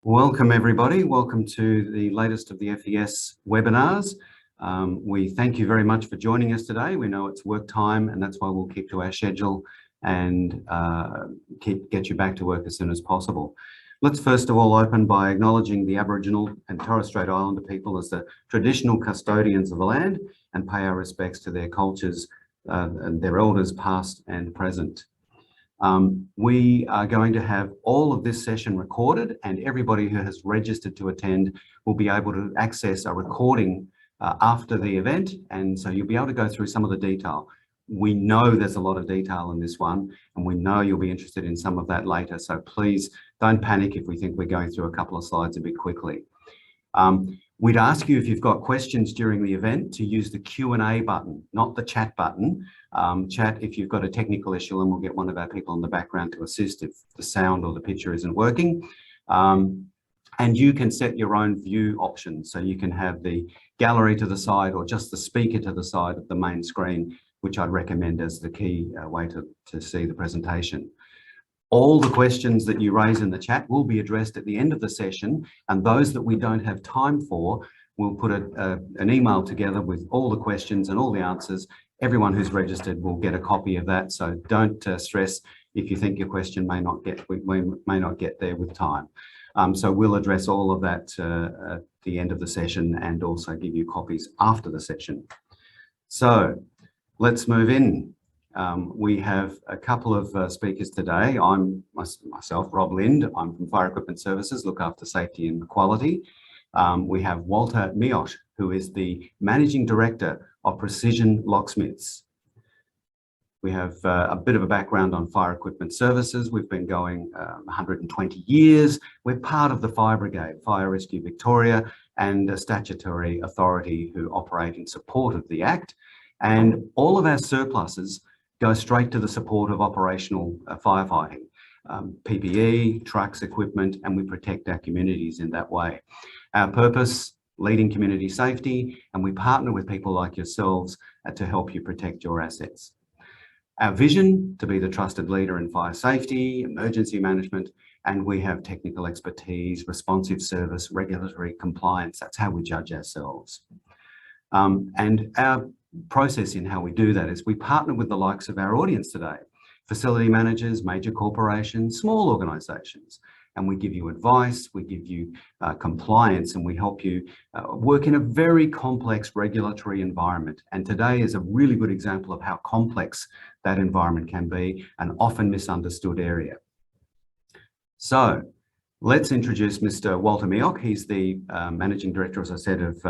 Welcome everybody. Welcome to the latest of the FES webinars. We thank you very much for joining us today. We know it's work time and that's why we'll keep to our schedule and get you back to work as soon as possible. Let's first of all open by acknowledging the Aboriginal and Torres Strait Islander people as the traditional custodians of the land and pay our respects to their cultures and their elders past and present. We are going to have all of this session recorded, and everybody who has registered to attend will be able to access a recording after the event, and so you'll be able to go through some of the detail. We know there's a lot of detail in this one, and we know you'll be interested in some of that later, so please don't panic if we think we're going through a couple of slides a bit quickly. We'd ask you, if you've got questions during the event, to use the Q&A button, not the chat button. Chat if you've got a technical issue, and we'll get one of our people in the background to assist if the sound or the picture isn't working. And you can set your own view options. So you can have the gallery to the side or just the speaker to the side of the main screen, which I'd recommend as the key way to see the presentation. All the questions that you raise in the chat will be addressed at the end of the session, and those that we don't have time for, we'll put an email together with all the questions and all the answers. Everyone who's registered will get a copy of that, so don't stress if you think your question may not get there with time. So we'll address all of that at the end of the session and also give you copies after the session. So let's move in. We have a couple of speakers today. I'm myself, Rob Lind. I'm from Fire Equipment Services, look after safety and quality. We have Walter Mioch, who is the Managing Director of Precision Locksmiths. We have a bit of a background on Fire Equipment Services. We've been going 120 years. We're part of the Fire Brigade, Fire Rescue Victoria, and a statutory authority who operate in support of the Act. And all of our surpluses go straight to the support of operational firefighting, PPE, trucks, equipment, and we protect our communities in that way. Our purpose, leading community safety, and we partner with people like yourselves to help you protect your assets. Our vision, to be the trusted leader in fire safety, emergency management, and we have technical expertise, responsive service, regulatory compliance. That's how we judge ourselves. And our process in how we do that is we partner with the likes of our audience today, facility managers, major corporations, small organisations, and we give you advice, we give you compliance, and we help you work in a very complex regulatory environment. And today is a really good example of how complex that environment can be, an often misunderstood area. So let's introduce Mr. Walter Mioch. He's the Managing Director, as I said, of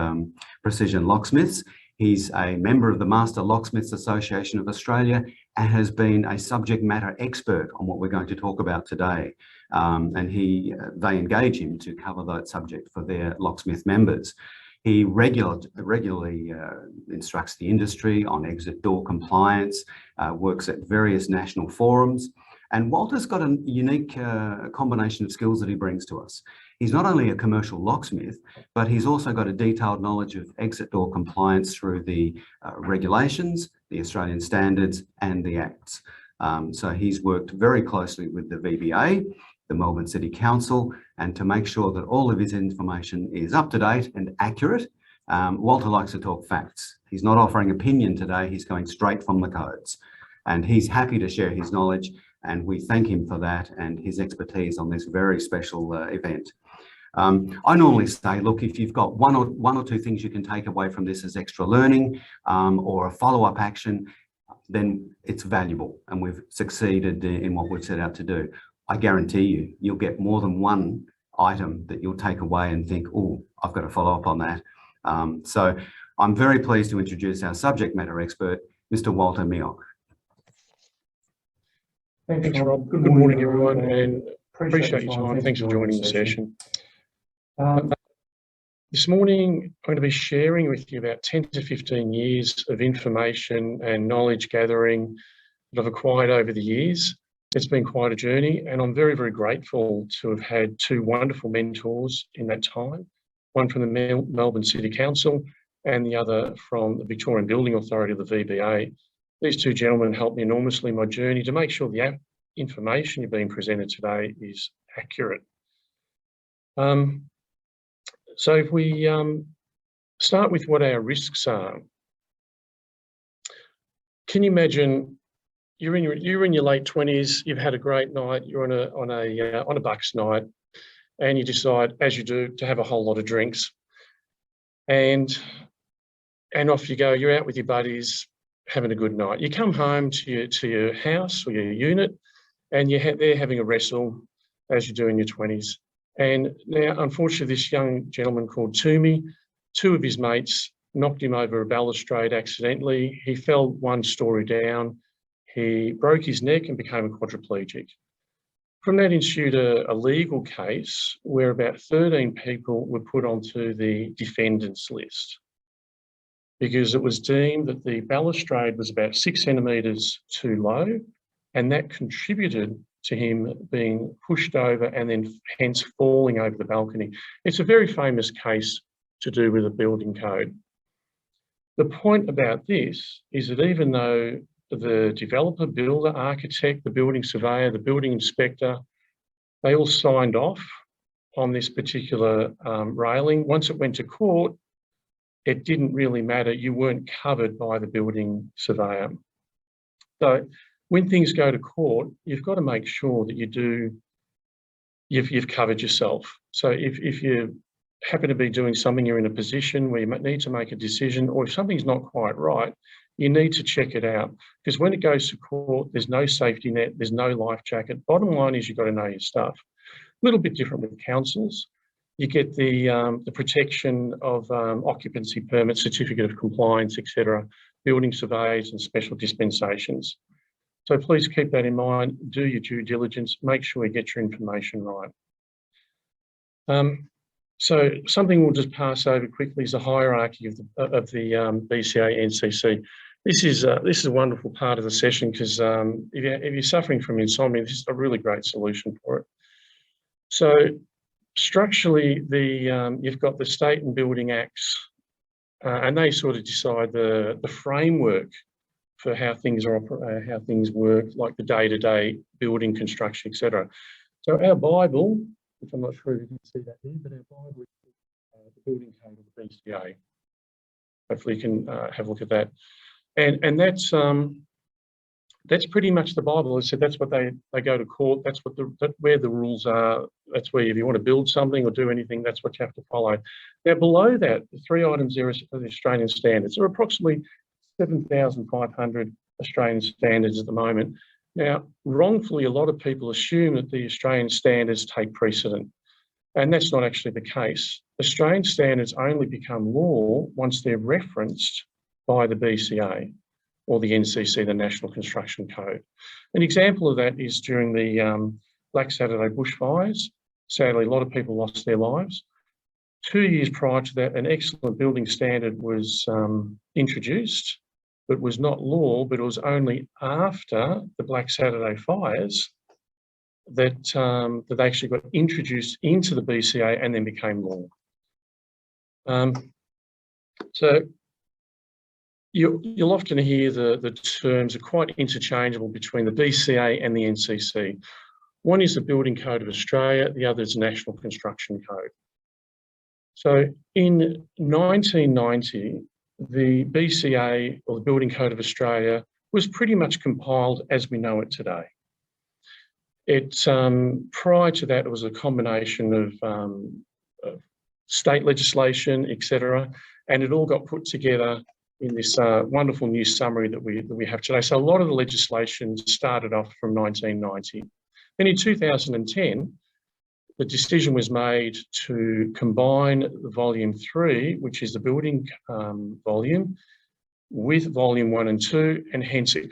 Precision Locksmiths. He's a member of the Master Locksmiths Association of Australia and has been a subject matter expert on what we're going to talk about today. And they engage him to cover that subject for their locksmith members. He regularly instructs the industry on exit door compliance, works at various national forums. And Walter's got a unique combination of skills that he brings to us. He's not only a commercial locksmith, but he's also got a detailed knowledge of exit door compliance through the regulations, the Australian standards, and the acts. So he's worked very closely with the VBA, the Melbourne City Council, and to make sure that all of his information is up to date and accurate. Walter likes to talk facts. He's not offering opinion today, he's going straight from the codes. And he's happy to share his knowledge, and we thank him for that and his expertise on this very special event. I normally say, look, if you've got one or two things you can take away from this as extra learning or a follow-up action, then it's valuable and we've succeeded in what we've set out to do. I guarantee you, you'll get more than one item that you'll take away and think, oh, I've got to follow up on that. So I'm very pleased to introduce our subject matter expert, Mr. Walter Mioch. Thanks, Rob. Good morning, everyone, and appreciate your time. Thanks for joining the session. This morning, I'm going to be sharing with you about 10 to 15 years of information and knowledge gathering that I've acquired over the years. It's been quite a journey, and I'm very, very grateful to have had two wonderful mentors in that time, one from the Melbourne City Council and the other from the Victorian Building Authority, the VBA. These two gentlemen helped me enormously in my journey to make sure the information you're being presented today is accurate. So if we start with what our risks are, can you imagine you're in your late 20s, you've had a great night, you're on a bucks night, and you decide, as you do, to have a whole lot of drinks, and off you go. You're out with your buddies, having a good night. You come home to your house or your unit, and they're having a wrestle, as you do in your 20s. And now, unfortunately, this young gentleman called Toomey, two of his mates knocked him over a balustrade accidentally. He fell one story down. He broke his neck and became a quadriplegic. From that ensued a legal case where about 13 people were put onto the defendants list because it was deemed that the balustrade was about 6 centimetres too low, and that contributed to him being pushed over and then hence falling over the balcony. It's a very famous case to do with the building code. The point about this is that even though the developer, builder, architect, the building surveyor, the building inspector, they all signed off on this particular railing. Once it went to court, it didn't really matter. You weren't covered by the building surveyor. So when things go to court, you've got to make sure that you've covered yourself. So if you happen to be doing something, you're in a position where you need to make a decision, or if something's not quite right, you need to check it out, because when it goes to court, there's no safety net, there's no life jacket. Bottom line is you've got to know your stuff. A little bit different with councils. You get the protection of occupancy permits, certificate of compliance, etc., building surveys and special dispensations. So please keep that in mind. Do your due diligence. Make sure you get your information right. So something we'll just pass over quickly is the hierarchy of the BCA NCC. This is a wonderful part of the session because if you're suffering from insomnia, this is a really great solution for it. So structurally, you've got the State and Building Acts, and they sort of decide the framework for how things work, like the day-to-day building, construction, etc. So our Bible, which I'm not sure if you can see that here, but our Bible is the Building Code of the BCA. Hopefully you can have a look at that. And that's pretty much the Bible. So that's what they go to court. That's where the rules are. That's where if you want to build something or do anything, that's what you have to follow. Now below that, the 3 items there are the Australian standards. There are approximately 7,500 Australian standards at the moment. Now, wrongfully, a lot of people assume that the Australian standards take precedent, and that's not actually the case. Australian standards only become law once they're referenced by the BCA or the NCC, the National Construction Code. An example of that is during the Black Saturday bushfires. Sadly, a lot of people lost their lives. 2 years prior to that, an excellent building standard was introduced, but was not law, but it was only after the Black Saturday fires that they actually got introduced into the BCA and then became law. So you'll often hear the terms are quite interchangeable between the BCA and the NCC. One is the Building Code of Australia, the other is the National Construction Code. So in 1990, the BCA, or the Building Code of Australia, was pretty much compiled as we know it today. Prior to that, it was a combination of state legislation, etc., and it all got put together in this wonderful new summary that we have today. So a lot of the legislation started off from 1990. Then in 2010, the decision was made to combine Volume 3, which is the building volume, with Volume 1 and 2, and hence it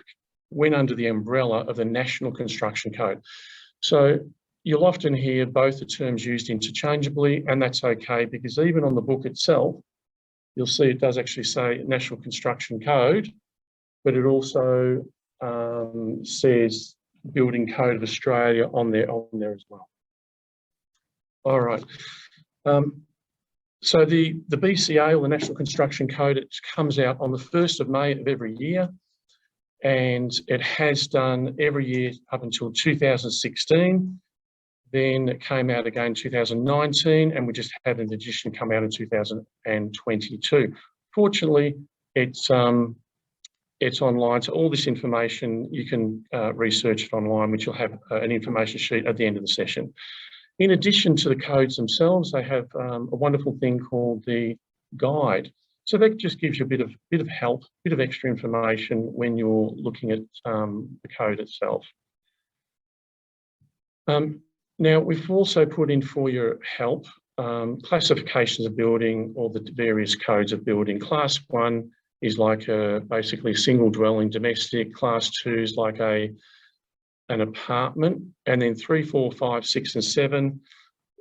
went under the umbrella of the National Construction Code. So you'll often hear both the terms used interchangeably, and that's okay, because even on the book itself, you'll see it does actually say National Construction Code, but it also says Building Code of Australia on there as well. All right. So the BCA, or the National Construction Code, it comes out on the 1st of May of every year, and it has done every year up until 2016. then it came out again in 2019, and we just had an edition come out in 2022. Fortunately, it's online, so all this information you can research it online, which you'll have an information sheet at the end of the session. In addition to the codes themselves, they have a wonderful thing called the guide. So that just gives you a bit of help, a bit of extra information when you're looking at the code itself. Now, we've also put in for your help classifications of building, or the various codes of building. Class 1 is like basically a single dwelling domestic. Class 2 is like an apartment, and then 3, 4, 5, 6 and 7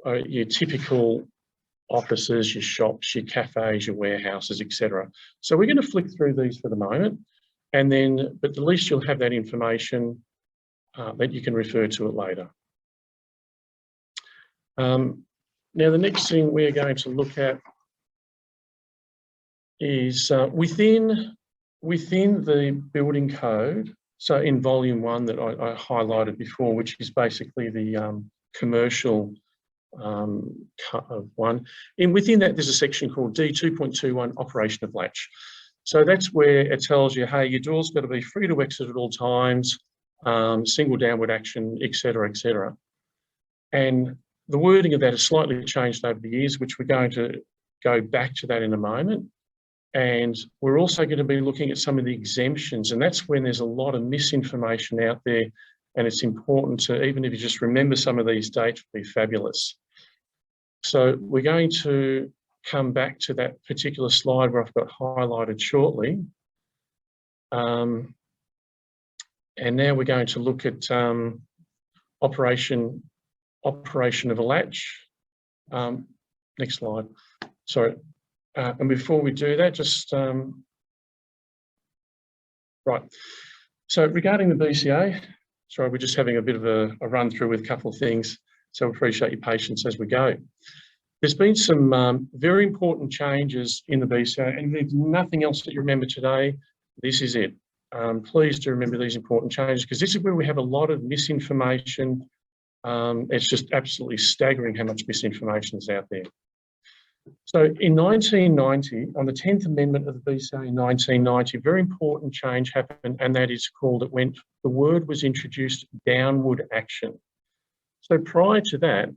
are your typical offices, your shops, your cafes, your warehouses, etc. So we're going to flick through these for the moment, and then, but at least you'll have that information that you can refer to it later. Now, the next thing we're going to look at is within the building code. So in volume 1 that I highlighted before, which is basically the commercial one. And within that, there's a section called D2.21, operation of latch. So that's where it tells you, hey, your door's got to be free to exit at all times, single downward action, etc., etc. And the wording of that has slightly changed over the years, which we're going to go back to that in a moment. And we're also going to be looking at some of the exemptions, and that's when there's a lot of misinformation out there, and it's important to, even if you just remember some of these dates, would be fabulous. So we're going to come back to that particular slide where I've got highlighted shortly. And now we're going to look at operation of a latch. Next slide. Sorry. And before we do that, just right. So regarding the BCA, sorry, we're just having a bit of a run through with a couple of things. So appreciate your patience as we go. There's been some very important changes in the BCA, and if there's nothing else that you remember today, this is it. Please do remember these important changes, because this is where we have a lot of misinformation. It's just absolutely staggering how much misinformation is out there. So in 1990, on the 10th Amendment of the BCA in 1990, a very important change happened, and that is called, the word was introduced, downward action. So prior to that,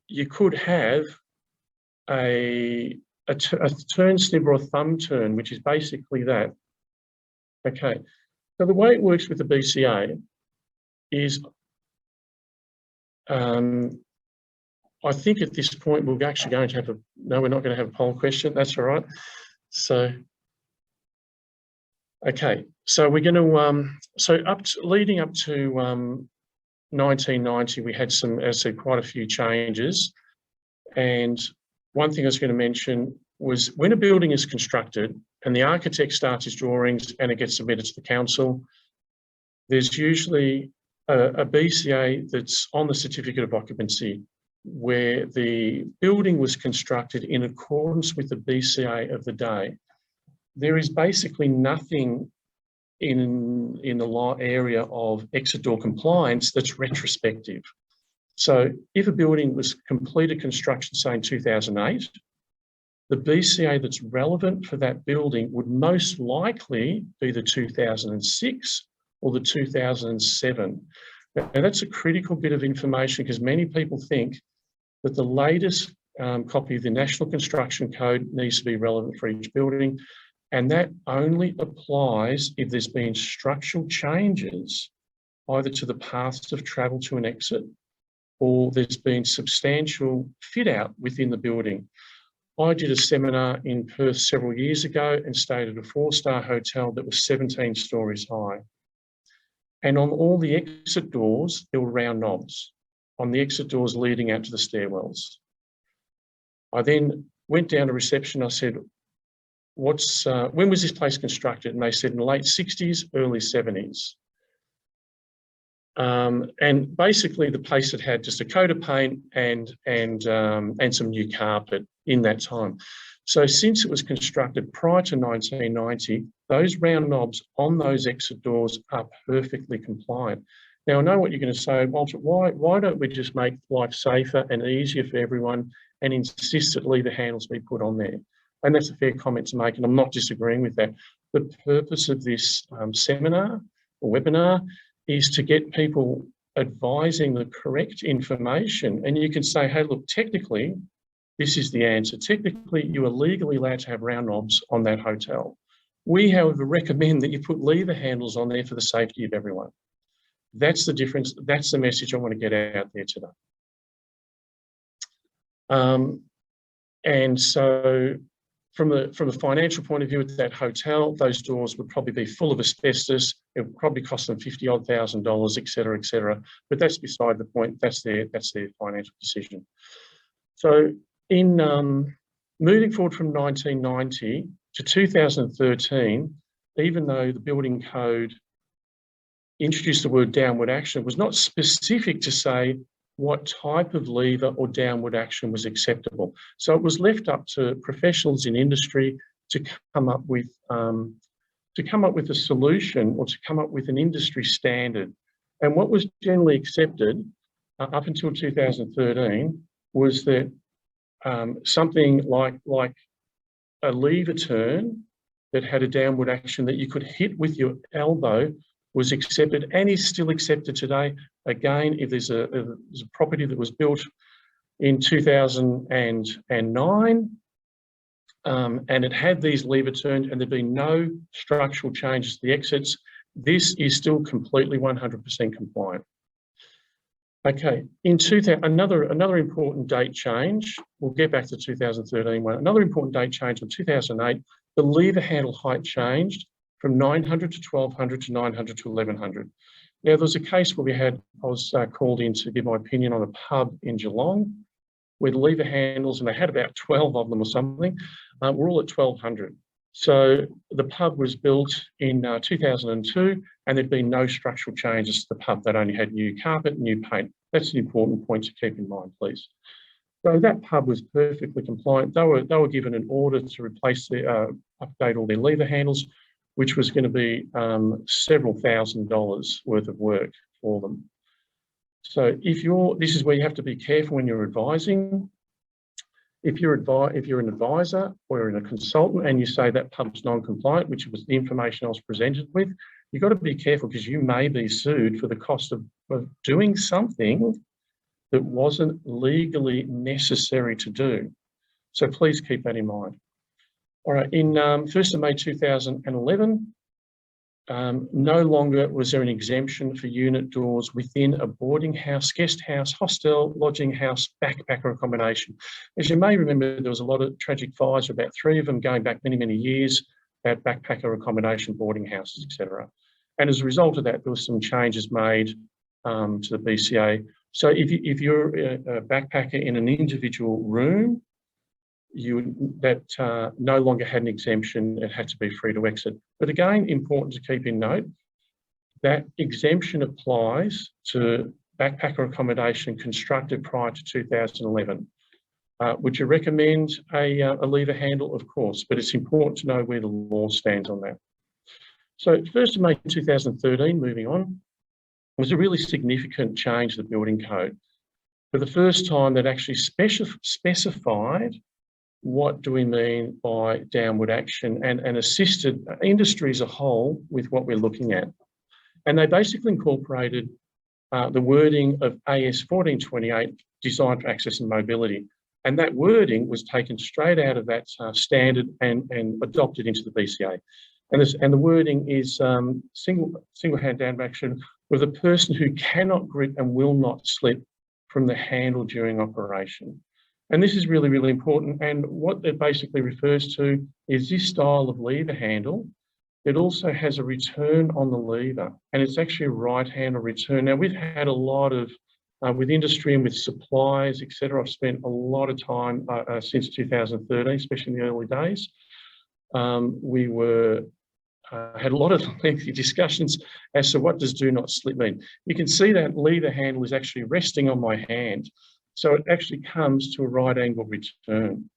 you could have a turn snib or a thumb turn, which is basically that. Okay, so the way it works with the BCA is, I think at this point we're actually going to have no, we're not going to have a poll question. That's all right. So, okay, so we're going to, leading up to 1990, we had some, as I said, quite a few changes. And one thing I was going to mention was when a building is constructed and the architect starts his drawings and it gets submitted to the council, there's usually a BCA that's on the certificate of occupancy, where the building was constructed in accordance with the BCA of the day. There is basically nothing in the law area of exit door compliance that's retrospective. So if a building was completed construction, say in 2008, the BCA that's relevant for that building would most likely be the 2006 or the 2007. Now that's a critical bit of information, because many people think that the latest copy of the National Construction Code needs to be relevant for each building, and that only applies if there's been structural changes either to the paths of travel to an exit, or there's been substantial fit out within the building. I did a seminar in Perth several years ago and stayed at a 4-star hotel that was 17 stories high. And on all the exit doors, there were round knobs on the exit doors leading out to the stairwells. I then went down to reception. I said, when was this place constructed? And they said in the late 60s, early 70s. And basically the place had just a coat of paint and some new carpet in that time. So since it was constructed prior to 1990, those round knobs on those exit doors are perfectly compliant. Now, I know what you're going to say, Walter, why don't we just make life safer and easier for everyone and insist that lever handles be put on there? And that's a fair comment to make, and I'm not disagreeing with that. The purpose of this seminar or webinar is to get people advising the correct information. And you can say, hey, look, technically, this is the answer. Technically, you are legally allowed to have round knobs on that hotel. We, however, recommend that you put lever handles on there for the safety of everyone. That's the difference. That's the message I want to get out there today. And so from the financial point of view at that hotel, those doors would probably be full of asbestos. It would probably cost them $50,000, et cetera, et cetera. But that's beside the point. That's their financial decision. So in moving forward from 1990 to 2013, even though the building code introduced the word downward action, it was not specific to say what type of lever or downward action was acceptable. So it was left up to professionals in industry to come up with a solution, or to come up with an industry standard. And what was generally accepted up until 2013 was that something like a lever turn that had a downward action that you could hit with your elbow was accepted, and is still accepted today. Again, if there's a property that was built in 2009 and it had these lever turns and there'd been no structural changes to the exits, this is still completely 100% compliant. Okay, in another important date change, we'll get back to 2013 one. Another important date change in 2008, the lever handle height changed from 900 to 1200 to 900 to 1100. Now, there was a case where I was called in to give my opinion on a pub in Geelong with lever handles, and they had about 12 of them or something. We're all at 1200. So the pub was built in 2002, and there'd been no structural changes to the pub. That only had new carpet, new paint. That's an important point to keep in mind, please. So that pub was perfectly compliant. They were given an order to replace update all their lever handles, which was going to be several $1,000s worth of work for them. So this is where you have to be careful when you're advising. If you're an advisor or a consultant and you say that pub's non-compliant, which was the information I was presented with, you've got to be careful, because you may be sued for the cost of doing something that wasn't legally necessary to do. So please keep that in mind. All right, in 1st of May 2011, no longer was there an exemption for unit doors within a boarding house, guest house, hostel, lodging house, backpacker accommodation. As you may remember, there was a lot of tragic fires, about 3 of them going back many, many years, about backpacker accommodation, boarding houses, etc. And as a result of that, there were some changes made to the BCA. So if you're a backpacker in an individual room, that no longer had an exemption, it had to be free to exit. But again, important to keep in note, that exemption applies to backpacker accommodation constructed prior to 2011. Would you recommend a lever handle? Of course, but it's important to know where the law stands on that. So 1st of May 2013, moving on, was a really significant change to the building code. For the first time, that actually specified what do we mean by downward action, and assisted industry as a whole with what we're looking at. And they basically incorporated the wording of AS 1428, Design for Access and Mobility. And that wording was taken straight out of that standard and adopted into the BCA. And the wording is single-hand downward action with a person who cannot grip and will not slip from the handle during operation. And this is really, really important. And what it basically refers to is this style of lever handle. It also has a return on the lever, and it's actually a right handle return. Now, we've had a lot of, with industry and with suppliers, et cetera, I've spent a lot of time since 2013, especially in the early days. We had a lot of lengthy discussions as to what does do not slip mean. You can see that lever handle is actually resting on my hand. So it actually comes to a right angle return.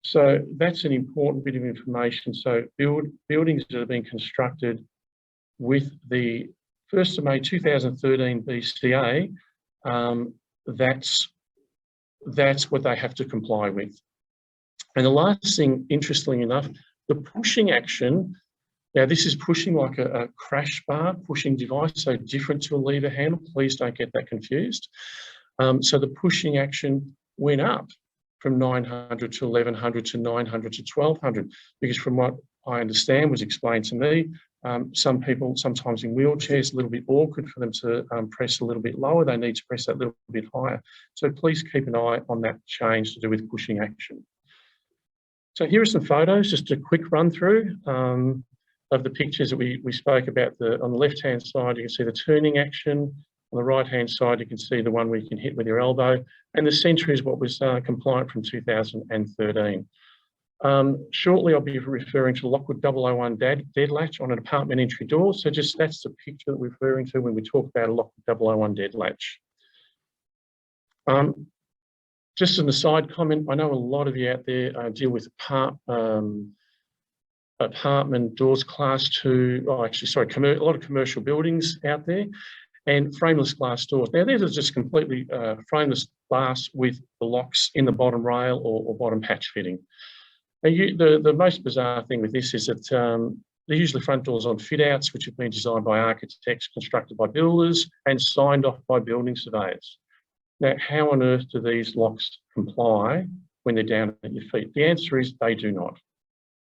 So that's an important bit of information. So buildings that have been constructed with the 1st of May 2013 BCA, that's what they have to comply with. And the last thing, interestingly enough, the pushing action, now this is pushing like a crash bar pushing device, so different to a lever handle. Please don't get that confused. So the pushing action went up from 900 to 1100 to 900 to 1200, because from what I understand was explained to me, some people, sometimes in wheelchairs, a little bit awkward for them to press a little bit lower. They need to press that little bit higher. So please keep an eye on that change to do with pushing action. So here are some photos, just a quick run through of the pictures that we spoke about. On the left-hand side, you can see the turning action. On the right-hand side, you can see the one where you can hit with your elbow. And the centre is what was compliant from 2013. Shortly, I'll be referring to Lockwood 001 dead latch on an apartment entry door. So just that's the picture that we're referring to when we talk about a Lockwood 001 dead latch. Just an aside comment, I know a lot of you out there deal with apartment doors class 2, a lot of commercial buildings out there, and frameless glass doors. Now, these are just completely frameless glass with the locks in the bottom rail or bottom patch fitting. Now, the most bizarre thing with this is that they're usually front doors on fit-outs, which have been designed by architects, constructed by builders, and signed off by building surveyors. Now, how on earth do these locks comply when they're down at your feet? The answer is they do not.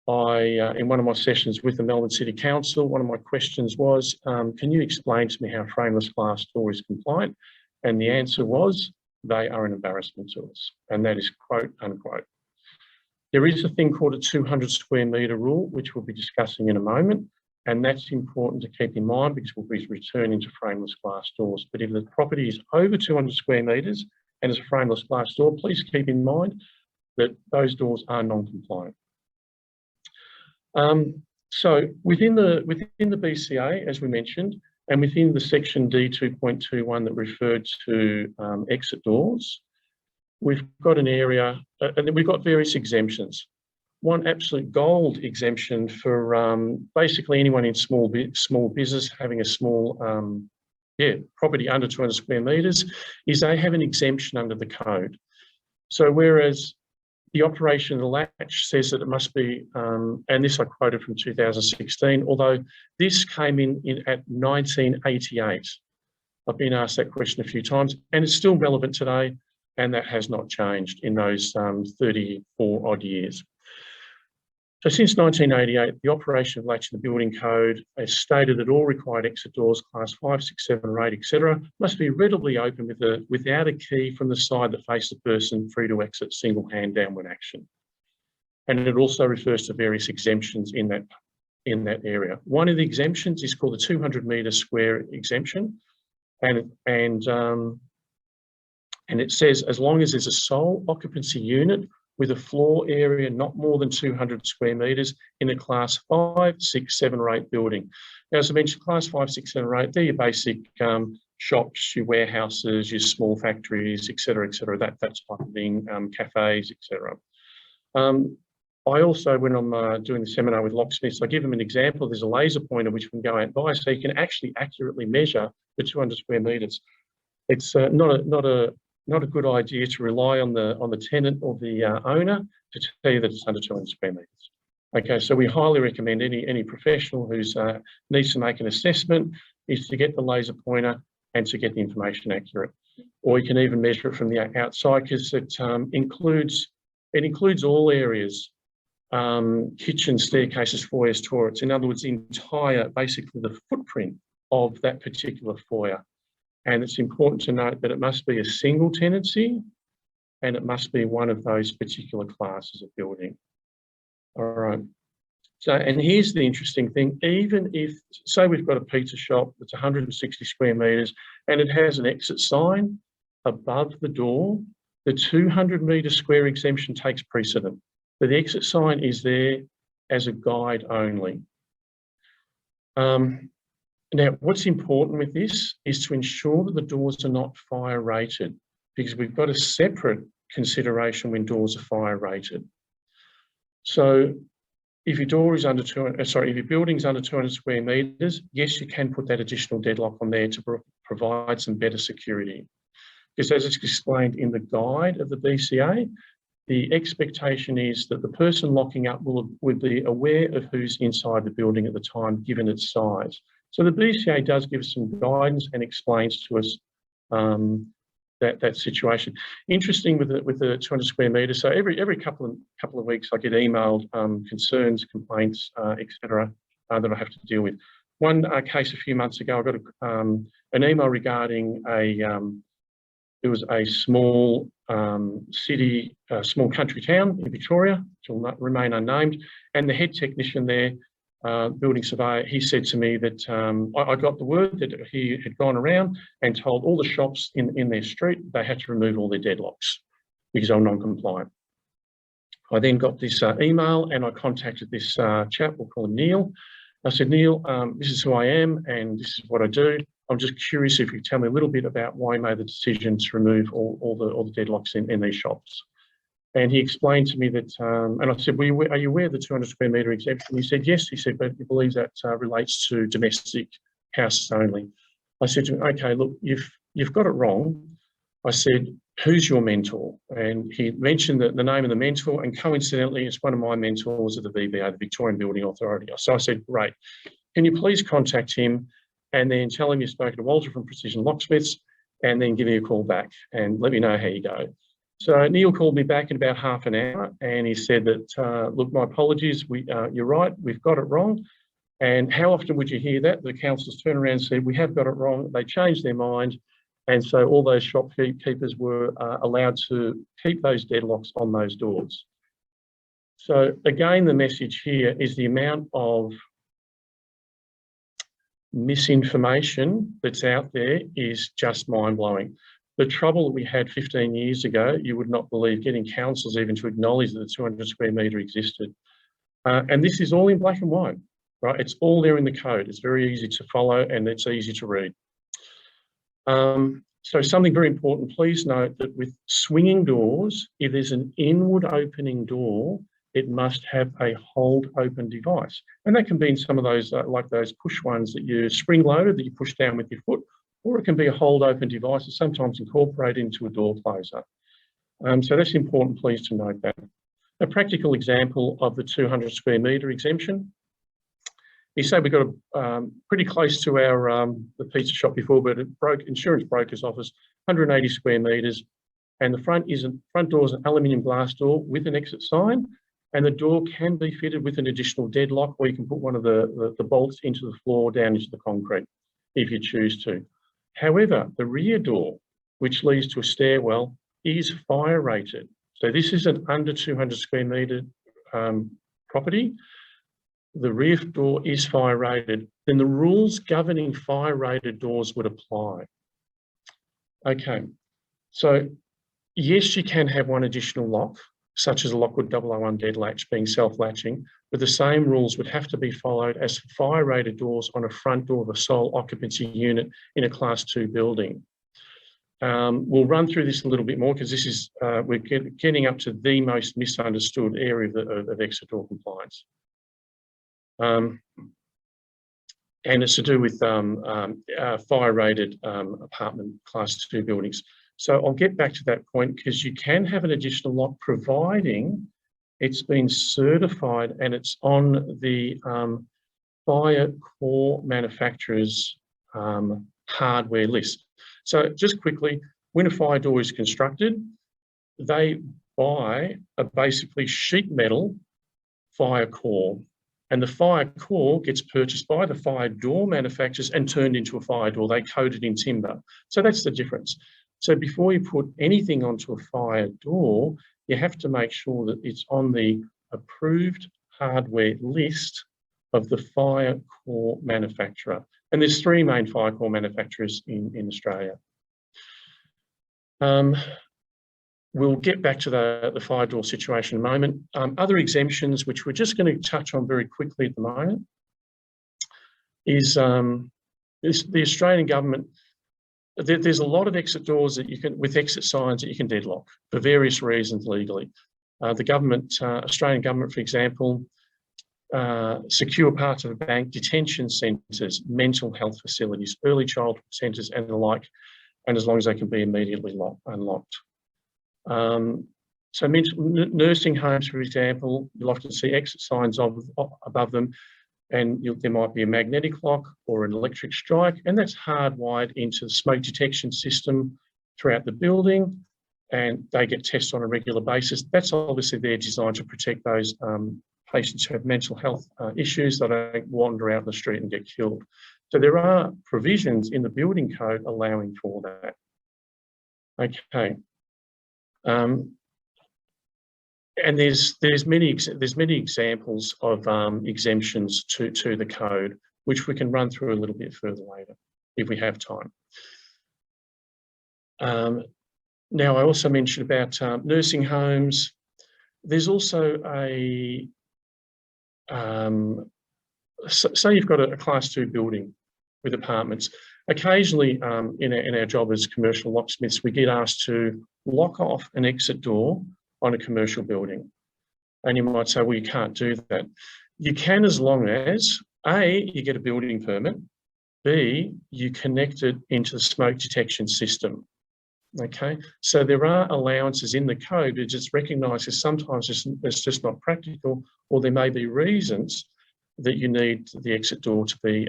In one of my sessions with the Melbourne City Council, one of my questions was, can you explain to me how frameless glass door is compliant? And the answer was, they are an embarrassment to us. And that is quote unquote. There is a thing called a 200 square metre rule, which we'll be discussing in a moment. And that's important to keep in mind because we'll be returning to frameless glass doors. But if the property is over 200 square metres and is a frameless glass door, please keep in mind that those doors are non-compliant. So within the BCA, as we mentioned, and within the section D2.21 that referred to exit doors, we've got an area, and then we've got various exemptions. One absolute gold exemption for basically anyone in small business having a small property under 200 square metres is they have an exemption under the code. So whereas the operation of the latch says that it must be, and this I quoted from 2016, although this came in at 1988. I've been asked that question a few times, and it's still relevant today, and that has not changed in those 34 odd years. So since 1988, the operation of latch in the building code has stated that all required exit doors, class 5, 6, 7, or 8, etc., must be readily open without a key from the side that faces the person free to exit single hand downward action. And it also refers to various exemptions in that area. One of the exemptions is called the 200 metre square exemption, and it says as long as there's a sole occupancy unit with a floor area not more than 200 square metres in a class 5, 6, 7 or 8 building. Now, as I mentioned, class 5, 6, 7 or 8, they're your basic shops, your warehouses, your small factories, etc., that type of thing, cafes, etc. I also, when I'm doing the seminar with locksmiths, I give them an example. There's a laser pointer which can go out and buy, so you can actually accurately measure the 200 square metres. It's not a good idea to rely on the tenant or the owner to tell you that it's under 200 square metres. Okay, so we highly recommend any professional who's needs to make an assessment is to get the laser pointer and to get the information accurate. Or you can even measure it from the outside because it includes all areas, kitchens, staircases, foyers, toilets. In other words, basically the footprint of that particular foyer. And it's important to note that it must be a single tenancy and it must be one of those particular classes of building. All right. So, and here's the interesting thing, even if, say we've got a pizza shop that's 160 square metres and it has an exit sign above the door, the 200 metre square exemption takes precedent. But the exit sign is there as a guide only. Now, what's important with this is to ensure that the doors are not fire rated, because we've got a separate consideration when doors are fire rated. So if your door is under 200, if your building's under 200 square metres, yes, you can put that additional deadlock on there to provide some better security. Because as it's explained in the guide of the BCA, the expectation is that the person locking up would be aware of who's inside the building at the time, given its size. So the BCA does give us some guidance and explains to us that situation. Interesting with the 200 square metres. So every couple of weeks, I get emailed concerns, complaints, etc., that I have to deal with. One case a few months ago, I got an email regarding there was a small city, small country town in Victoria, which will not remain unnamed, and the head technician there, building surveyor, he said to me that I got the word that he had gone around and told all the shops in their street they had to remove all their deadlocks because they were non-compliant. I then got this email and I contacted this chap, we'll call him Neil. I said, Neil, this is who I am and this is what I do. I'm just curious if you could tell me a little bit about why you made the decision to remove all the deadlocks in these shops. And he explained to me that, and I said, are you aware of the 200 square metre exemption? He said, yes. He said, but he believes that relates to domestic houses only. I said to him, okay, look, you've got it wrong. I said, who's your mentor? And he mentioned the name of the mentor, and coincidentally, it's one of my mentors at the VBA, the Victorian Building Authority. So I said, great. Can you please contact him and then tell him you've spoken to Walter from Precision Locksmiths, and then give me a call back and let me know how you go. So Neil called me back in about half an hour and he said that, look, my apologies, you're right, we've got it wrong. And how often would you hear that? The councillors turn around and said, we have got it wrong. They changed their mind. And so all those shopkeepers were allowed to keep those deadlocks on those doors. So again, the message here is the amount of misinformation that's out there is just mind-blowing. The trouble that we had 15 years ago, you would not believe, getting councils even to acknowledge that the 200 square metre existed. And this is all in black and white, right? It's all there in the code. It's very easy to follow and it's easy to read. So something very important, please note that with swinging doors, if there's an inward opening door, it must have a hold open device. And that can be in some of those, like those push ones that you spring loaded that you push down with your foot, or it can be a hold open device that's sometimes incorporated into a door closer. So that's important, please to note that. A practical example of the 200 square metre exemption. You say we got pretty close to our the pizza shop before, but insurance broker's office, 180 square metres, and the front door is an aluminium glass door with an exit sign, and the door can be fitted with an additional deadlock, or you can put one of the bolts into the floor down into the concrete if you choose to. However, the rear door, which leads to a stairwell, is fire rated. So this is an under 200 square metre property. The rear door is fire rated. Then the rules governing fire rated doors would apply. Okay, so yes, you can have one additional lock, such as a Lockwood 001 dead latch being self-latching, but the same rules would have to be followed as fire-rated doors on a front door of a sole occupancy unit in a Class 2 building. We'll run through this a little bit more because this is we're getting up to the most misunderstood area of exit door compliance. And it's to do with fire-rated apartment Class 2 buildings. So I'll get back to that point because you can have an additional lock providing it's been certified and it's on the fire core manufacturer's hardware list. So just quickly, when a fire door is constructed, they buy a basically sheet metal fire core, and the fire core gets purchased by the fire door manufacturers and turned into a fire door. They coat it in timber. So that's the difference. So before you put anything onto a fire door, you have to make sure that it's on the approved hardware list of the fire core manufacturer. And there's 3 main fire core manufacturers in Australia. We'll get back to the fire door situation in a moment. Other exemptions, which we're just going to touch on very quickly at the moment, is the Australian government. There's a lot of exit doors that you can, with exit signs that you can deadlock for various reasons legally. The government, Australian government, for example, secure parts of a bank, detention centres, mental health facilities, early childhood centres and the like, and as long as they can be immediately unlocked. So nursing homes, for example, you'll often see exit signs above them, and there might be a magnetic lock or an electric strike, and that's hardwired into the smoke detection system throughout the building, and they get tested on a regular basis. That's obviously there designed to protect those patients who have mental health issues that don't wander out in the street and get killed. So there are provisions in the building code allowing for that. Okay. And there's many examples of exemptions to the code, which we can run through a little bit further later if we have time. Now, I also mentioned about nursing homes. There's also a say you've got a Class 2 building with apartments. Occasionally, in our job as commercial locksmiths, we get asked to lock off an exit door on a commercial building. And you might say, well, you can't do that. You can, as long as A, you get a building permit, B, you connect it into the smoke detection system. Okay, so there are allowances in the code. It just recognises sometimes it's just not practical, or there may be reasons that you need the exit door to be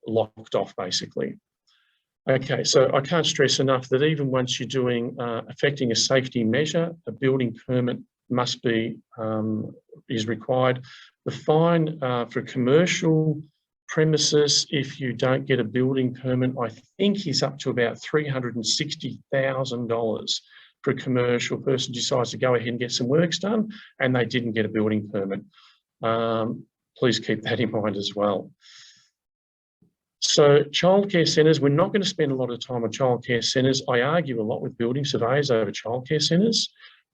locked off, basically. Okay, so I can't stress enough that even once you're doing affecting a safety measure, a building permit must be is required. The fine for commercial premises, if you don't get a building permit, I think is up to about $360,000 for a commercial person who decides to go ahead and get some works done and they didn't get a building permit. Please keep that in mind as well. So childcare centres, we're not going to spend a lot of time on childcare centres. I argue a lot with building surveyors over childcare centres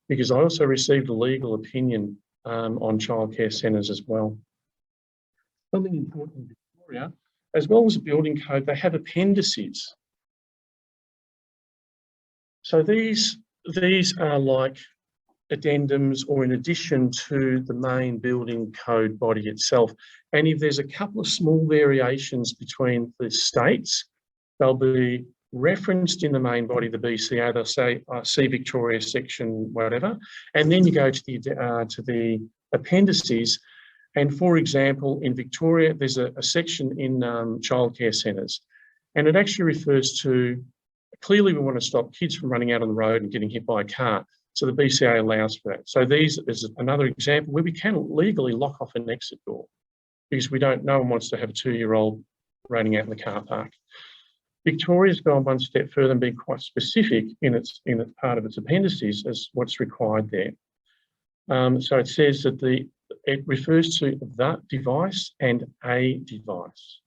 because I also received a legal opinion on childcare centres as well. Something important in Victoria, as well as a building code, they have appendices. So these are like addendums or in addition to the main building code body itself. And if there's a couple of small variations between the states, they'll be referenced in the main body, the BCA. They'll say, see Victoria section, whatever. And then you go to the appendices. And for example, in Victoria, there's a section in childcare centres, and it actually refers to, clearly we want to stop kids from running out on the road and getting hit by a car. So the BCA allows for that. So there's another example where we can legally lock off an exit door because no one wants to have a 2-year-old running out in the car park. Victoria's gone one step further and been quite specific in its part of its appendices as what's required there. So it says that it refers to the device and a device.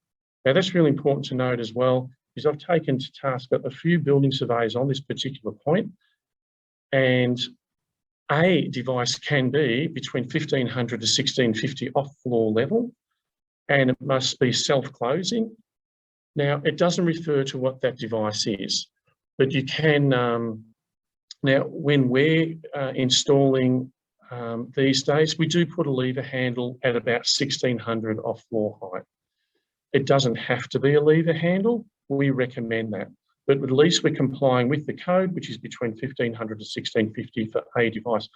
Now that's really important to note as well, because I've taken to task a few building surveyors on this particular point, and a device can be between 1,500 to 1,650 off-floor level, and it must be self-closing. Now, it doesn't refer to what that device is, but you can, now when we're installing these days, we do put a lever handle at about 1,600 off floor height. It doesn't have to be a lever handle. We recommend that, but at least we're complying with the code, which is between 1,500 to 1,650 for a device.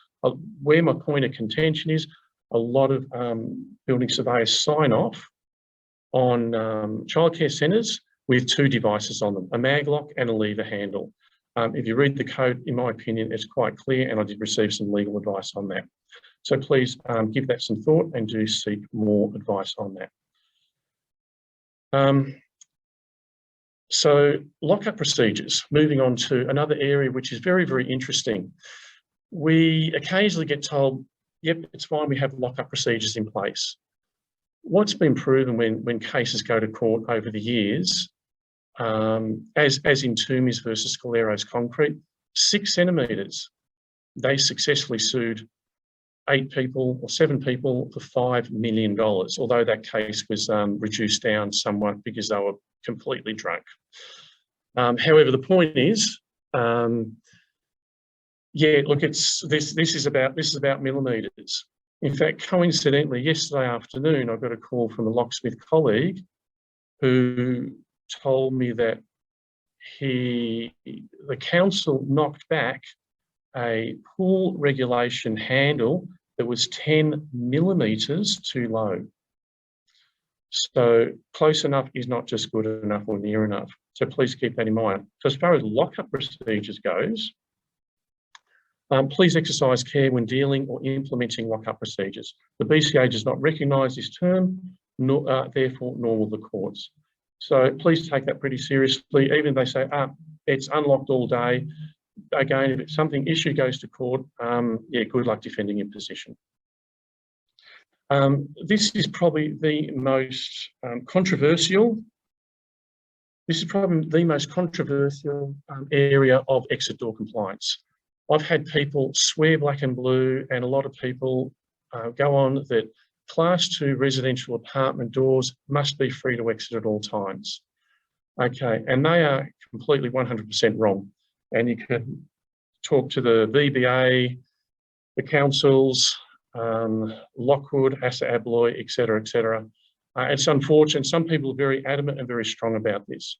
Where my point of contention is, a lot of building surveyors sign off on childcare centres with 2 devices on them, a mag lock and a lever handle. If you read the code, in my opinion, it's quite clear, and I did receive some legal advice on that. So please give that some thought and do seek more advice on that. So lock-up procedures, moving on to another area which is very, very interesting. We occasionally get told, yep, it's fine, we have lock-up procedures in place. What's been proven when cases go to court over the years, as in Toomeys versus Scaleros Concrete, 6 centimetres, they successfully sued 8 people or 7 people for $5 million, although that case was reduced down somewhat because they were completely drunk. However, the point is, yeah, look, this is about millimetres. In fact, coincidentally, yesterday afternoon, I got a call from a locksmith colleague who told me that the council knocked back a pool regulation handle that was 10 millimetres too low. So close enough is not just good enough or near enough. So please keep that in mind. So as far as lockup procedures goes, please exercise care when dealing or implementing lockup procedures. The BCA does not recognise this term, therefore nor will the courts. So please take that pretty seriously. Even if they say, it's unlocked all day, again, if it's something issue goes to court, yeah, good luck defending your position. This is probably the most controversial. This is probably the most controversial area of exit door compliance. I've had people swear black and blue, and a lot of people go on that Class 2 residential apartment doors must be free to exit at all times. Okay, and they are completely 100% wrong. And you can talk to the VBA, the councils, Lockwood, Asa Abloy, et cetera, it's unfortunate. Some people are very adamant and very strong about this.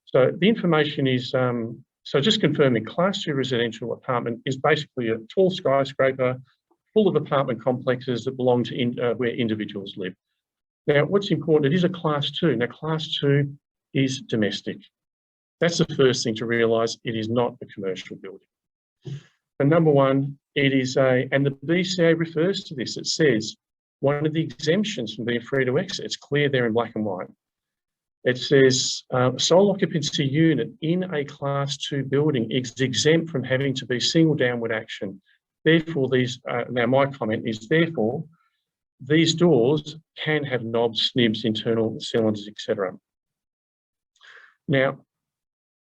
So the information is, so just confirming, Class 2 residential apartment is basically a tall skyscraper full of apartment complexes that belong to where individuals live. Now, what's important, it is a Class 2. Now, Class 2 is domestic. That's the first thing to realise. It is not a commercial building. And number one, it is and the BCA refers to this. It says, one of the exemptions from being free to exit, it's clear there in black and white. It says, sole occupancy unit in a Class 2 building is exempt from having to be single downward action. Therefore, now my comment is, therefore, these doors can have knobs, snibs, internal cylinders, etc. Now,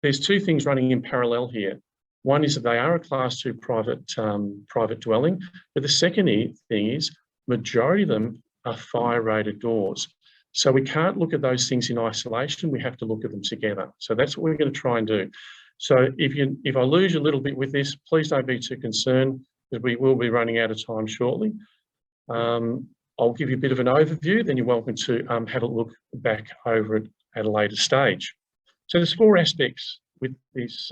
there's two things running in parallel here. One is that they are a Class 2 private dwelling, but the second thing is majority of them are fire-rated doors. So we can't look at those things in isolation. We have to look at them together. So that's what we're going to try and do. So if I lose you a little bit with this, please don't be too concerned, because we will be running out of time shortly. I'll give you a bit of an overview, then you're welcome to have a look back over it at a later stage. So there's four aspects with this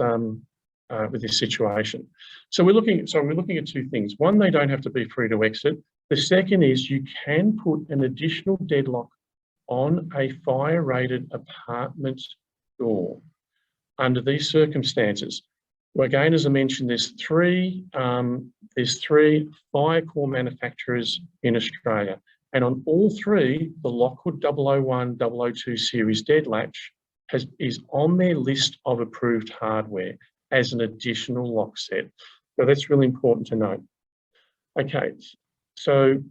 situation. So we're looking at two things. One, they don't have to be free to exit. The second is you can put an additional deadlock on a fire-rated apartment door under these circumstances. Well, again, as I mentioned, there's three fire core manufacturers in Australia, and on all three, the Lockwood 001, 002 series dead latch is on their list of approved hardware as an additional lock set. So that's really important to note. Okay, so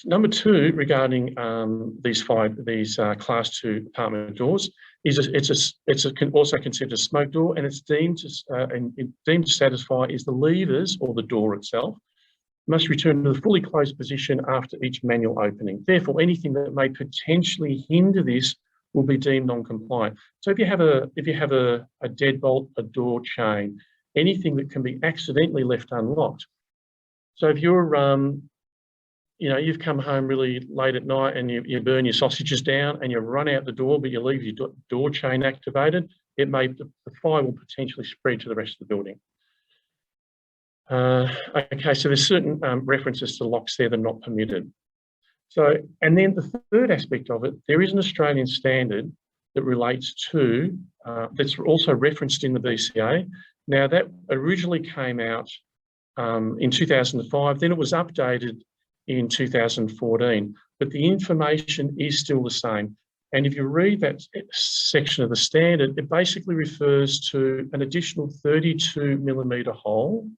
number two regarding these Class 2 apartment doors is it's also considered a smoke door, and it's deemed to satisfy is the levers or the door itself must return to the fully closed position after each manual opening. Therefore, anything that may potentially hinder this will be deemed non-compliant. So if you have a deadbolt, a door chain, anything that can be accidentally left unlocked. So if you're you've come home really late at night and you burn your sausages down and you run out the door, but you leave your door chain activated, the fire will potentially spread to the rest of the building. Okay, so there's certain references to locks there that are not permitted. So, and then the third aspect of it, there is an Australian standard that relates to, that's also referenced in the BCA. Now that originally came out in 2005, then it was updated in 2014, but the information is still the same. And if you read that section of the standard, it basically refers to an additional 32 millimetre hole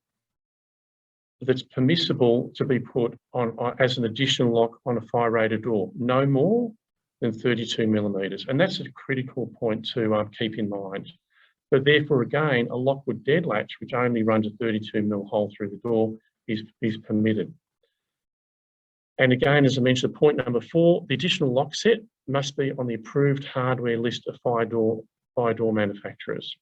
that's permissible to be put on as an additional lock on a fire-rated door, no more than 32 millimetres. And that's a critical point to keep in mind. But therefore, again, a Lockwood dead latch, which only runs a 32 mil hole through the door, is permitted. And again, as I mentioned, point number 4, the additional lock set must be on the approved hardware list of fire door manufacturers.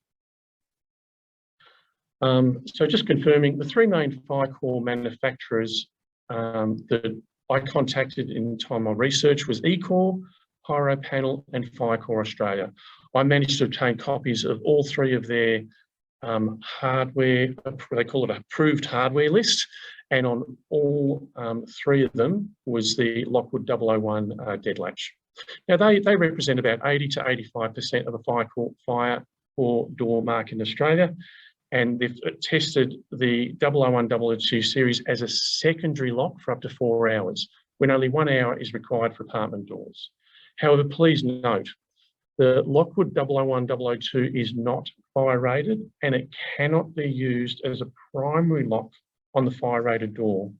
So just confirming, the three main fire core manufacturers that I contacted in time of research was Ecor, PyroPanel and Firecore Australia. I managed to obtain copies of all three of their hardware, they call it an approved hardware list, and on all three of them was the Lockwood 001 dead latch. Now they represent about 80 to 85% of the fire core door market in Australia, and they've tested the 001, 002 series as a secondary lock for up to 4 hours, when only 1 hour is required for apartment doors. However, please note, the Lockwood 001, 002 is not fire rated, and it cannot be used as a primary lock on the fire rated door.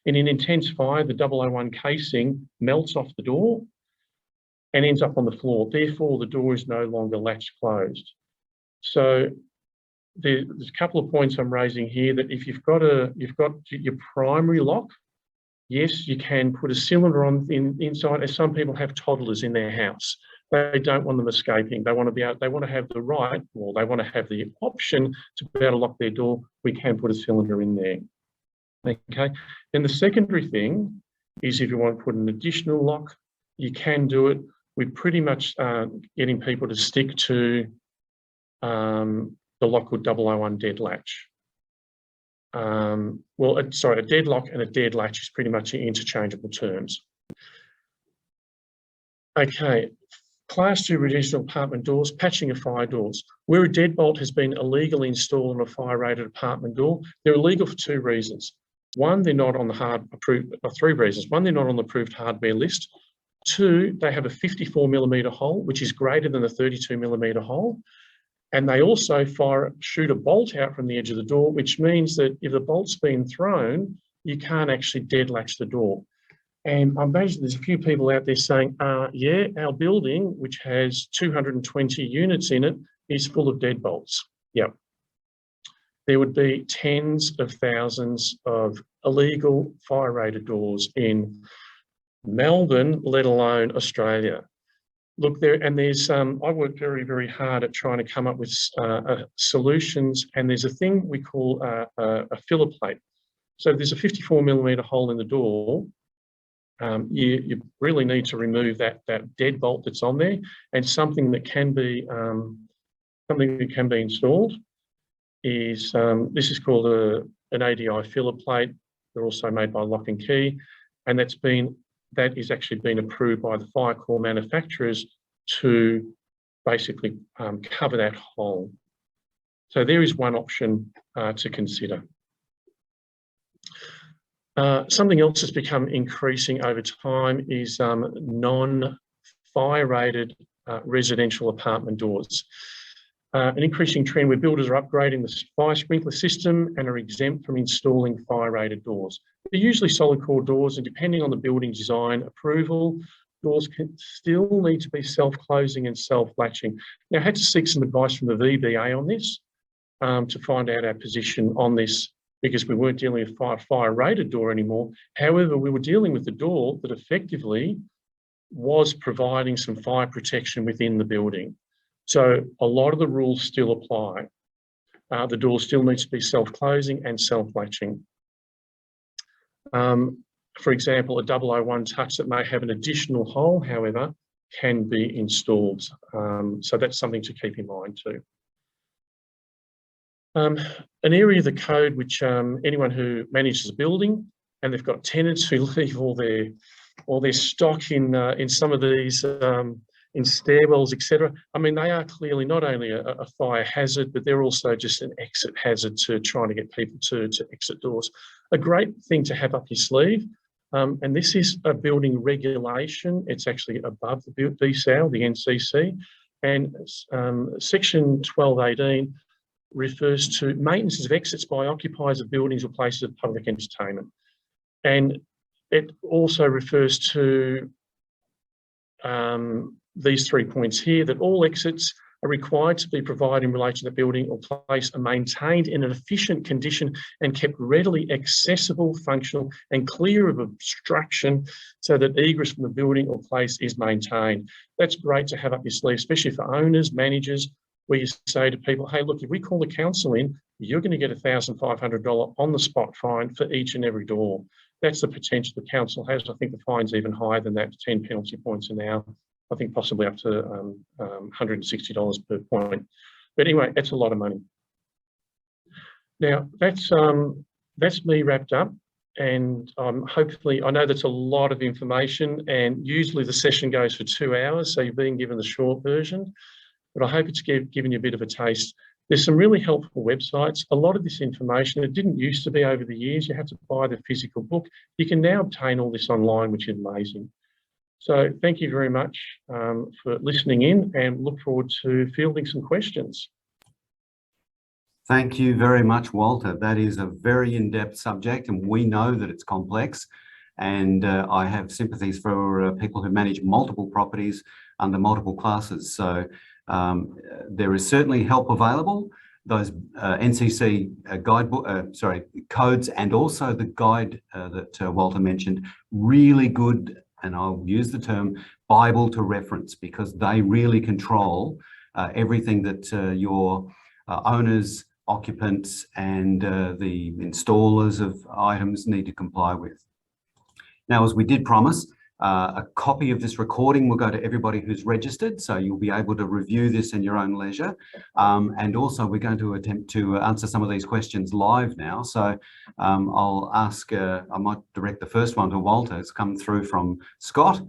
In an intense fire, the 001 casing melts off the door and ends up on the floor. Therefore, the door is no longer latch closed. So there's a couple of points I'm raising here, that if you've got your primary lock, yes, you can put a cylinder on inside, as some people have toddlers in their house. They don't want them escaping. They want to have the right, or they want to have the option to be able to lock their door. We can put a cylinder in there. Okay. Then the secondary thing is, if you want to put an additional lock, you can do it. We're pretty much getting people to stick to the Lockwood 001 dead latch. A deadlock and a dead latch is pretty much interchangeable terms. Okay, Class 2 residential apartment doors, patching of fire doors. Where a deadbolt has been illegally installed on a fire-rated apartment door, they're illegal for 2 reasons. One, they're not on the 3 reasons. One, they're not on the approved hardware list. 2, they have a 54mm hole, which is greater than the 32mm hole. And they also shoot a bolt out from the edge of the door, which means that if the bolt's been thrown, you can't actually dead latch the door. And I imagine there's a few people out there saying, yeah, our building, which has 220 units in it, is full of deadbolts. Yep. There would be tens of thousands of illegal fire-rated doors in Melbourne, let alone Australia. Look, I work very, very hard at trying to come up with solutions, and there's a thing we call a filler plate. So if there's a 54mm hole in the door, you really need to remove that deadbolt that's on there, and something that can be installed is this is called an ADI filler plate. They're also made by Lock and Key, and that is actually been approved by the fire core manufacturers to basically cover that hole. So there is one option to consider. Something else that's become increasing over time is non-fire rated residential apartment doors. An increasing trend where builders are upgrading the fire sprinkler system and are exempt from installing fire rated doors. They're usually solid core doors, and depending on the building design approval, doors can still need to be self-closing and self-latching. Now, I had to seek some advice from the VBA on this to find out our position on this, because we weren't dealing with a fire-rated door anymore. However, we were dealing with a door that effectively was providing some fire protection within the building. So a lot of the rules still apply. The door still needs to be self-closing and self-latching. For example, a 001 touch that may have an additional hole, however, can be installed. So that's something to keep in mind too. An area of the code which anyone who manages a building and they've got tenants who leave all their stock in some of these in stairwells, etc. I mean, they are clearly not only a fire hazard, but they're also just an exit hazard to trying to get people to exit doors. A great thing to have up your sleeve, and this is a building regulation. It's actually above the BSAL, the NCC, and section 1218 refers to maintenance of exits by occupiers of buildings or places of public entertainment. And it also refers to these 3 points here, that all exits are required to be provided in relation to the building or place are maintained in an efficient condition and kept readily accessible, functional and clear of obstruction so that egress from the building or place is maintained. That's great to have up your sleeve, especially for owners, managers, where you say to people, hey, look, if we call the council in, you're going to get a $1,500 on-the-spot fine for each and every door. That's the potential the council has. I think the fine's even higher than that, 10 penalty points an hour. I think possibly up to $160 per point. But anyway, that's a lot of money. Now, that's me wrapped up. And hopefully, I know that's a lot of information, and usually the session goes for 2 hours, so you're being given the short version. But I hope it's given you a bit of a taste. There's some really helpful websites. A lot of this information, it didn't used to be over the years. You had to buy the physical book. You can now obtain all this online, which is amazing. So thank you very much for listening in, and look forward to fielding some questions. Thank you very much, Walter. That is a very in-depth subject, and we know that it's complex. And I have sympathies for people who manage multiple properties under multiple classes. So there is certainly help available. Those NCC guidebook, codes, and also the guide that Walter mentioned, really good, and I'll use the term Bible to reference, because they really control everything that your owners, occupants, and the installers of items need to comply with. Now, as we did promise, a copy of this recording will go to everybody who's registered, so you'll be able to review this in your own leisure. And also, we're going to attempt to answer some of these questions live now. So I'll ask, I might direct the first one to Walter. It's come through from Scott,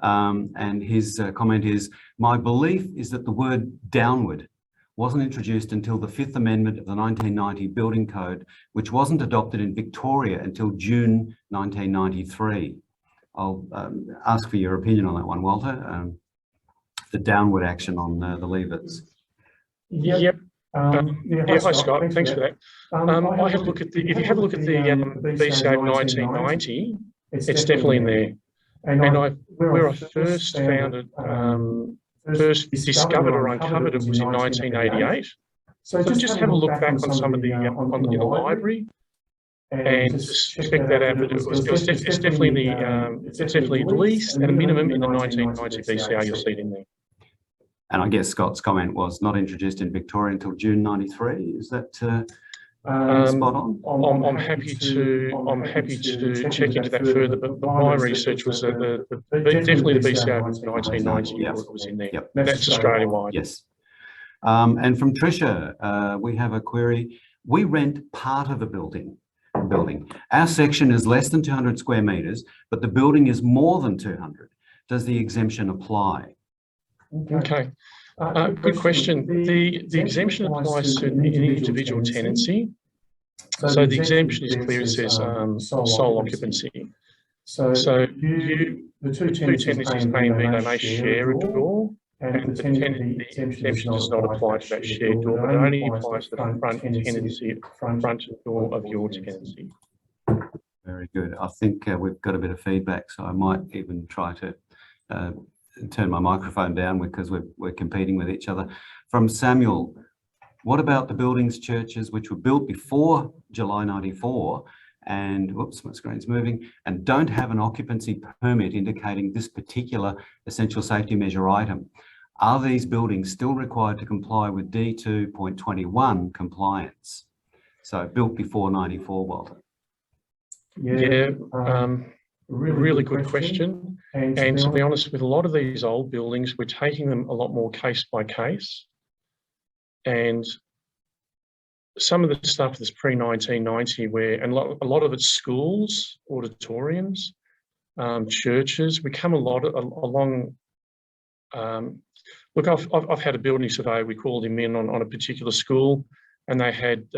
and his comment is, my belief is that the word downward wasn't introduced until the Fifth Amendment of the 1990 Building Code, which wasn't adopted in Victoria until June 1993. I'll ask for your opinion on that one, Walter. The downward action on the levers. Yep. Hi Scott. Thanks for that. I have a look at the. If you have a look at the BCA 1990, it's definitely in there. And where I first found it, first discovered or uncovered it was in 1988. So just have a look back on some of the on the library, and check that out. It's definitely in the it's definitely at least at a minimum in the 1990 BCA. You'll see it in there. And I guess Scott's comment was not introduced in Victoria until June 93. Is that spot on? I'm happy to check into that further, but my research was definitely the BCA 1990 was in there. Yep. That's Australia-wide. Yes. And from Tricia, we have a query. We rent part of a building. Our section is less than 200 square metres, but the building is more than 200. Does the exemption apply? Okay. Good question. The exemption applies to an individual tenancy. So the exemption is clear. It says sole occupancy. So the two tenancies A and B, they may share a door, and the exemption does not apply to that shared door, but it only applies to the front tenancy, front door of your tenancy. Very good. I think we've got a bit of feedback, so I might even try to turn my microphone down because we're competing with each other. From Samuel, what about the buildings, churches which were built before July 94 and, whoops, my screen's moving, and don't have an occupancy permit indicating this particular essential safety measure item? Are these buildings still required to comply with D2.21 compliance? So built before 94, Walter. Yeah, really good question. And to be honest, with a lot of these old buildings, we're taking them a lot more case by case. And some of the stuff that's pre-1990, and a lot of it's schools, auditoriums, churches. We come along. Look, I've had a building surveyor. We called him in on a particular school, and they had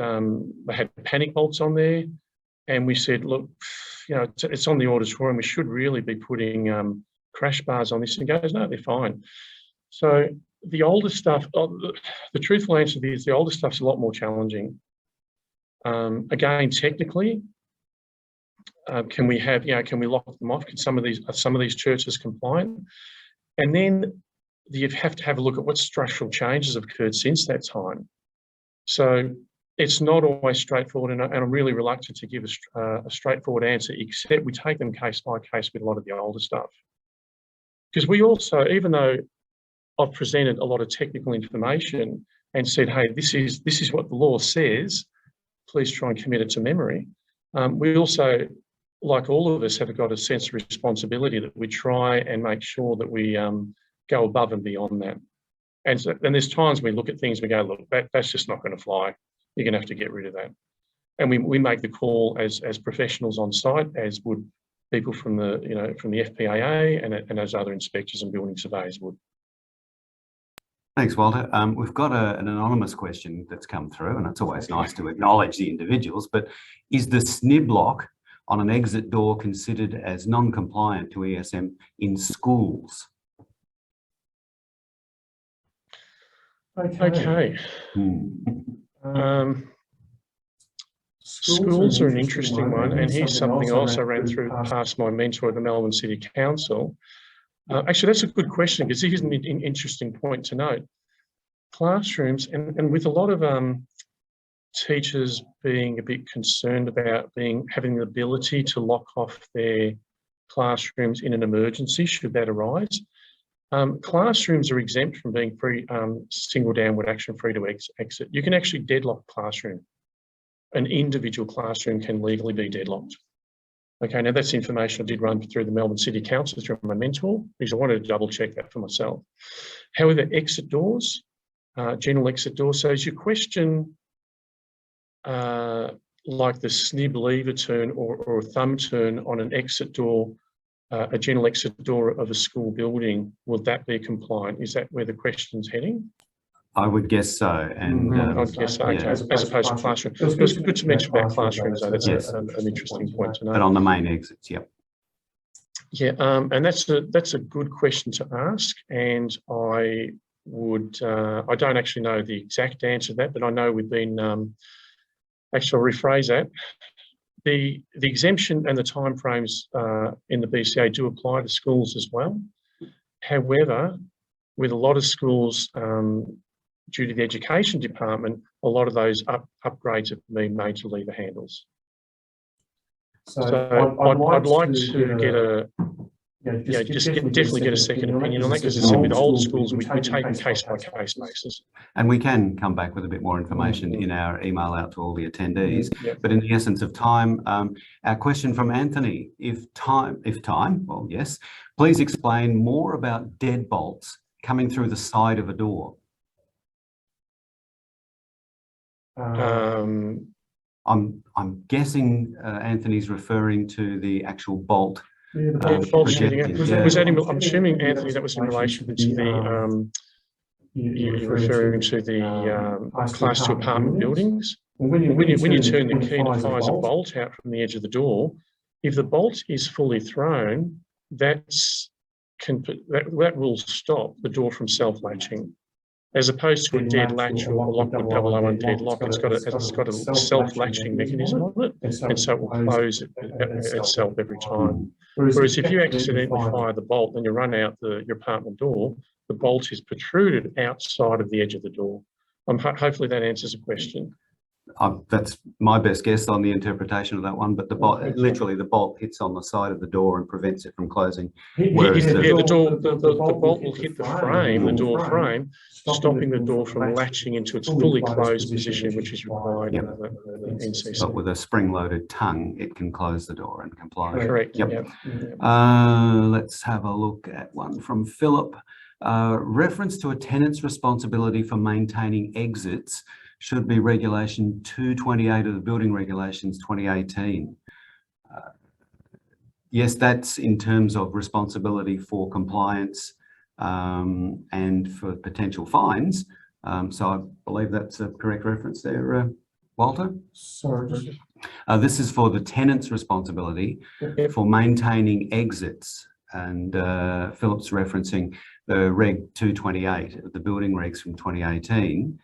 panic bolts on there, and we said, look, you know, it's on the auditorium. We should really be putting crash bars on this. And he goes, no, they're fine. So the older stuff, the truthful answer is the older stuff's a lot more challenging. Again, technically, can we lock them off? Can some of these churches compliant? And then you have to have a look at what structural changes have occurred since that time. So it's not always straightforward, and I'm really reluctant to give a straightforward answer, except we take them case by case with a lot of the older stuff. Because we also, even though I've presented a lot of technical information, and said, hey, this is what the law says, please try and commit it to memory. We also, like all of us, have got a sense of responsibility that we try and make sure that we go above and beyond that. And there's times we look at things and we go, look, that's just not going to fly. You're going to have to get rid of that. And we make the call as professionals on site, as would people from the FPAA and as other inspectors and building surveyors would. Thanks, Walter. We've got an anonymous question that's come through, and it's always nice to acknowledge the individuals, but is the SNIB lock on an exit door considered as non-compliant to ESM in schools? Okay. Schools are an interesting one, and here's something I also ran through past my mentor at the Melbourne City Council. Actually, that's a good question, because here's an interesting point to note. Classrooms, and with a lot of teachers being a bit concerned about having the ability to lock off their classrooms in an emergency, should that arise. Classrooms are exempt from being free, single downward action free to exit. You can actually deadlock a classroom. An individual classroom can legally be deadlocked. Okay, now that's information I did run through the Melbourne City Council through my mentor, because I wanted to double check that for myself. However, exit doors, general exit doors. So is your question like the SNIB lever turn or a thumb turn on an exit door, a general exit door of a school building, will that be compliant? Is that where the question's heading? I would guess so. And I'd guess so, okay. yeah. As opposed to classroom. It was good to mention about classrooms, though. That's Yes. an interesting point to know. But on the main exits, yep. Yeah, and that's a good question to ask, and I don't actually know the exact answer to that, but I know we've been actually, I'll rephrase that. The exemption and the timeframes in the BCA do apply to schools as well. However, with a lot of schools, due to the education department, a lot of those upgrades have been made to lever handles. So I'd like to get a definitely get a second opinion on that, because as I said, with old schools, we take a case-by-case basis. And we can come back with a bit more information in our email out to all the attendees. Yep. But in the essence of time, our question from Anthony, if time, well, yes, please explain more about deadbolts coming through the side of a door. I'm guessing Anthony's referring to the actual bolt. Bolt shooting out. I'm assuming, Anthony, that was in relation to the you're referring to the Class 2 apartment buildings. When you turn the key and it fires a bolt out from the edge of the door, if the bolt is fully thrown, that will stop the door from self-latching. As opposed to a dead latch or a Lockwood 001 dead lock, it's got a self-latching mechanism on it, and so it will close itself every time. Whereas if you accidentally fire the bolt and you run out your apartment door, the bolt is protruded outside of the edge of the door. Hopefully that answers the question. That's my best guess on the interpretation of that one, but the bolt, literally the bolt hits on the side of the door and prevents it from closing. Whereas the bolt will hit the frame, the door frame, stopping the door from latching into its fully closed position, which is required in the NCC. But with a spring-loaded tongue, it can close the door and comply. Correct. Yep. Let's have a look at one from Philip. Reference to a tenant's responsibility for maintaining exits should be Regulation 228 of the Building Regulations 2018. Yes, that's in terms of responsibility for compliance and for potential fines. So I believe that's a correct reference there, Walter? Sorry. This is for the tenant's responsibility for maintaining exits. And Philip's referencing the Reg 228 of the Building Regs from 2018.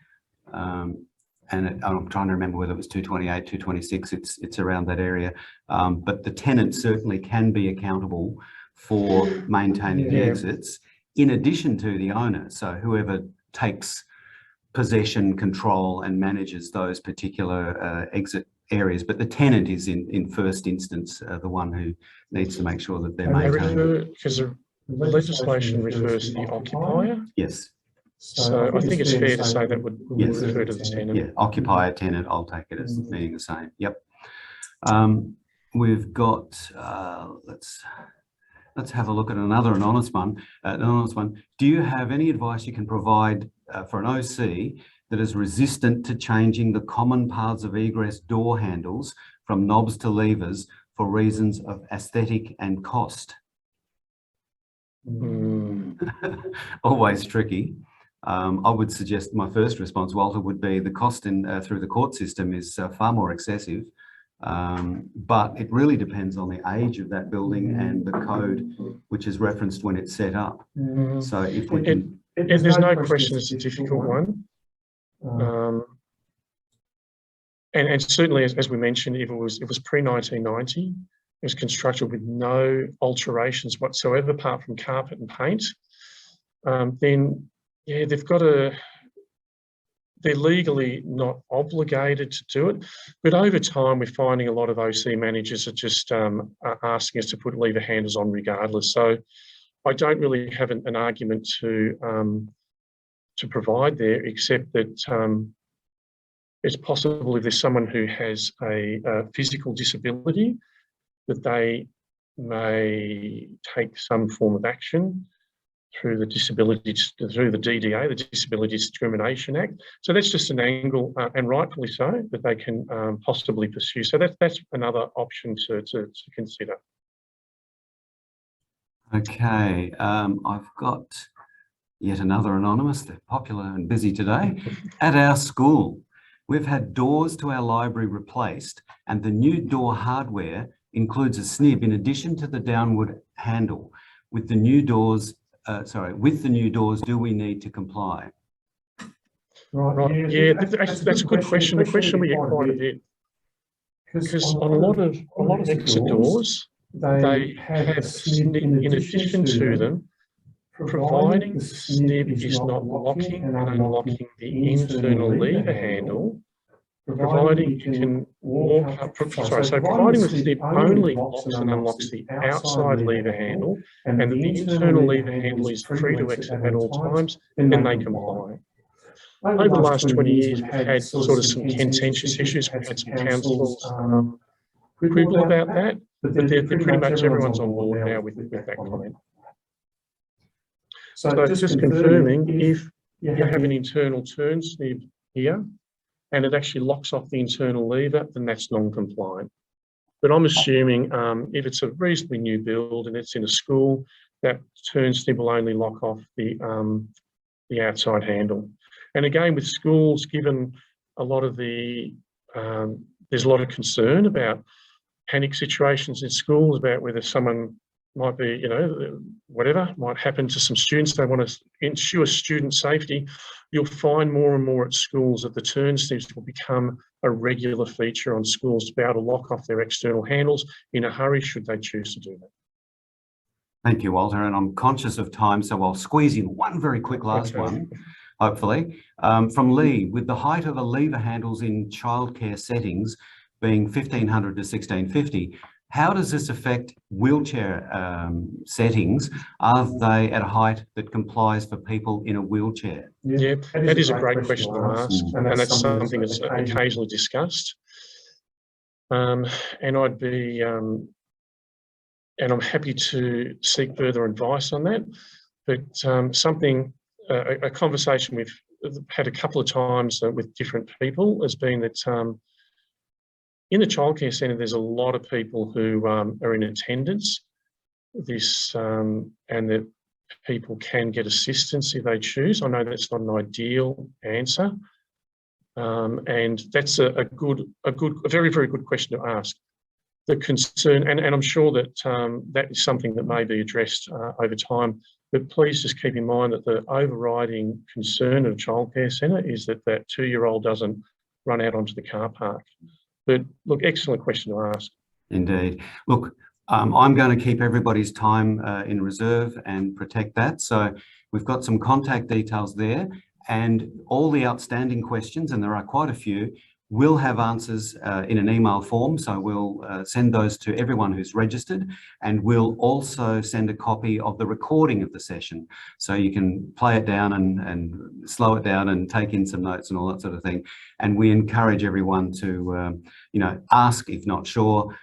And I'm trying to remember whether it was 228, 226, it's around that area. But the tenant certainly can be accountable for maintaining the exits in addition to the owner. So whoever takes possession, control and manages those particular exit areas, but the tenant is in first instance the one who needs to make sure that they're maintained. Because the legislation refers to the occupier. Yes. So I think it's fair to say that would Yes. refer to the tenant. Yeah, occupier, tenant, I'll take it as meaning the same. Yep. We've got, let's have a look at another anonymous one. Do you have any advice you can provide for an OC that is resistant to changing the common paths of egress door handles from knobs to levers for reasons of aesthetic and cost? Always tricky. I would suggest my first response, Walter, would be the cost through the court system is far more excessive. But it really depends on the age of that building and the code which is referenced when it's set up. So if we can... There's no question it's a difficult one. And certainly, as we mentioned, if it was pre-1990, it was constructed with no alterations whatsoever apart from carpet and paint, then yeah, they're legally not obligated to do it. But over time, we're finding a lot of OC managers are just asking us to put lever handles on regardless. So I don't really have an argument to provide there, except that it's possible if there's someone who has a physical disability, that they may take some form of action through the DDA, the Disability Discrimination Act. So that's just an angle, and rightfully so, that they can possibly pursue. So that's another option to consider. Okay, I've got yet another anonymous. They're popular and busy today. At our school, we've had doors to our library replaced, and the new door hardware includes a snib in addition to the downward handle. With the new doors, do we need to comply? Right. Yeah, that's a good question. The question we get quite a bit, because on a lot of exit doors, they have a snib in addition to them, providing the snib is not locking and unlocking the internal lever handle. Providing you can walk up, providing the snib only locks and unlocks the outside lever handle, and the internal lever handle is free to exit at all times, then they comply. Over the last 20 years, we've had sort of some contentious issues. We've had some councils quibble about that, but they're pretty much everyone's on board now with that comment. So just confirming, if you have an internal turn snib here, and it actually locks off the internal lever, then that's non-compliant. But I'm assuming if it's a reasonably new build and it's in a school, that turn snib will only lock off the outside handle. And again, with schools, given a lot of there's a lot of concern about panic situations in schools, about whether someone might be, whatever might happen to some students. They want to ensure student safety. You'll find more and more at schools that the turn snibs will become a regular feature on schools to be able to lock off their external handles in a hurry should they choose to do that. Thank you, Walter. And I'm conscious of time, so I'll squeeze in one very quick last one, hopefully. From Lee, with the height of the lever handles in childcare settings being 1,500 to 1,650, how does this affect wheelchair settings? Are they at a height that complies for people in a wheelchair? Yeah, that is a great question to ask, and that's something that's occasionally discussed. And I'd be, and I'm happy to seek further advice on that. But a conversation we've had a couple of times with different people has been that in the childcare centre, there's a lot of people who are in attendance. And that people can get assistance if they choose. I know that's not an ideal answer, and that's a very, very good question to ask. The concern, and I'm sure that that is something that may be addressed over time. But please just keep in mind that the overriding concern of a childcare centre is that that 2-year-old doesn't run out onto the car park. But look, excellent question to ask. Indeed. Look, I'm going to keep everybody's time in reserve and protect that. So we've got some contact details there, and all the outstanding questions, and there are quite a few, will have answers in an email form, so we'll send those to everyone who's registered, and we'll also send a copy of the recording of the session, so you can play it down and slow it down and take in some notes and all that sort of thing. And we encourage everyone to, ask if not sure.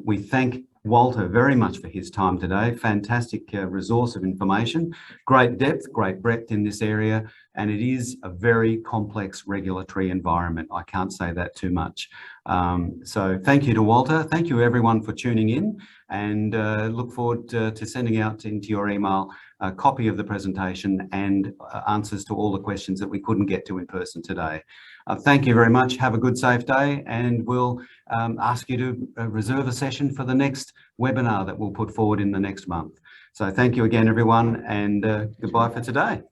We thank Walter very much for his time today. Fantastic resource of information, great depth, great breadth in this area, and it is a very complex regulatory environment. I can't say that too much. So thank you to Walter. Thank you everyone for tuning in, and look forward to sending out into your email a copy of the presentation and answers to all the questions that we couldn't get to in person today. Thank you very much. Have a good, safe day, and we'll ask you to reserve a session for the next webinar that we'll put forward in the next month. So thank you again, everyone, and goodbye for today.